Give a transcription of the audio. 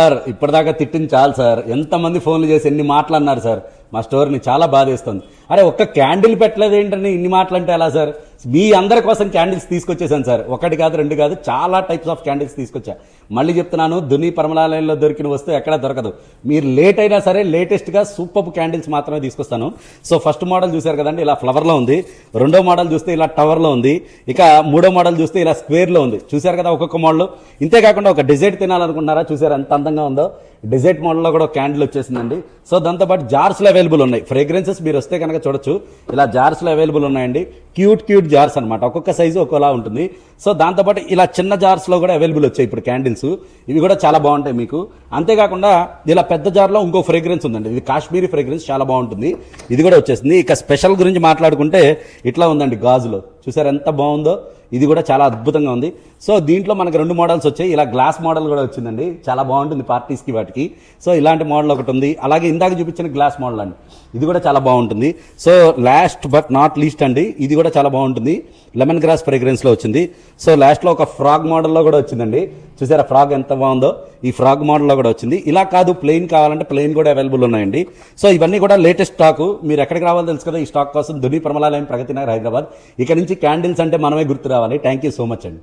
Sir ఇప్పటిదాకా తిట్టింది చాలు సార్. ఎంతమంది ఫోన్లు చేసి ఎన్ని మాటలు అన్నారు సార్. మా స్టోర్ని చాలా బాధేస్తుంది. అరే ఒక్క క్యాండిల్ పెట్టలేదు ఏంటని ఇన్ని మాటలు అంటే ఎలా సార్? మీ అందరి కోసం క్యాండిల్స్ తీసుకొచ్చేసాను సార్. ఒకటి కాదు రెండు కాదు, చాలా టైప్స్ ఆఫ్ క్యాండిల్స్ తీసుకొచ్చా. మళ్ళీ చెప్తున్నాను, దుని పరమలాలయంలో దొరికిన వస్తువు ఎక్కడా దొరకదు. మీరు లేట్ అయినా సరే లేటెస్ట్గా సూపర్ క్యాండిల్స్ మాత్రమే తీసుకొస్తాను. సో ఫస్ట్ మోడల్ చూశారు కదండి, ఇలా ఫ్లవర్లో ఉంది. రెండో మోడల్ చూస్తే ఇలా టవర్లో ఉంది. ఇక మూడో మోడల్ చూస్తే ఇలా స్క్వేర్లో ఉంది. చూశారు కదా ఒక్కొక్క మోడల్. ఇంతేకాకుండా ఒక డెజర్ట్ తినాలనుకుంటున్నారా? చూసారు ఎంత అందంగా ఉందో. డెజర్ట్ మోడల్లో కూడా ఒక క్యాండిల్ వచ్చేసిందండి. సో దాంతోపాటు జార్స్లో అవైలబుల్ ఉన్నాయి. ఫ్రేగ్రెన్సెస్ మీరు వస్తే కనుక చూడొచ్చు, ఇలా జార్స్లో అవైలబుల్ ఉన్నాయండి. క్యూట్ జార్స్ అనమాట, ఒక్కొక్క సైజు ఒక్కోలా ఉంటుంది. సో దాంతోపాటు ఇలా చిన్న జార్స్లో కూడా అవైలబుల్ వచ్చాయి ఇప్పుడు క్యాండిల్స్. ఇవి కూడా చాలా బాగుంటాయి మీకు. అంతేకాకుండా ఇలా పెద్ద జార్లో ఇంకో ఫ్రేగ్రెన్స్ ఉందండి. ఇది కాశ్మీరీ ఫ్రేగ్రెన్స్, చాలా బాగుంటుంది. ఇది కూడా వచ్చేసింది. ఇక స్పెషల్ గురించి మాట్లాడుకుంటే ఇట్లా ఉందండి గాజులో. చూసారు ఎంత బాగుందో. ఇది కూడా చాలా అద్భుతంగా ఉంది. సో దీంట్లో మనకు రెండు మోడల్స్ వచ్చాయి. ఇలా గ్లాస్ మోడల్ కూడా వచ్చిందండి, చాలా బాగుంటుంది పార్టీస్కి వాటికి. సో ఇలాంటి మోడల్ ఒకటి ఉంది. అలాగే ఇందాక చూపించిన గ్లాస్ మోడల్ అండి, ఇది కూడా చాలా బాగుంటుంది. So last but not least అండి, ఇది కూడా చాలా బాగుంటుంది. లెమన్ గ్రాస్ ఫ్రేగ్రెన్స్లో వచ్చింది. సో లాస్ట్లో ఒక ఫ్రాగ్ మోడల్లో కూడా వచ్చిందండి. చూసారా ఫ్రాగ్ ఎంత బాగుందో? ఈ ఫ్రాగ్ మోడల్లో కూడా వచ్చింది. ఇలా కాదు, ప్లెయిన్ కావాలంటే ప్లెయిన్ కూడా అవైలబుల్ ఉన్నాయండి. సో ఇవన్నీ కూడా లేటెస్ట్ స్టాకు. మీరు ఎక్కడికి రావాలో తెలుసు కదా. ఈ స్టాక్ కోసం దుని పరమలాలయం, ప్రగతి నగర్, హైదరాబాద్. ఇక నుంచి క్యాండిల్స్ అంటే మనమే గుర్తు రావాలి. థ్యాంక్ యూ సో మచ్ అండి.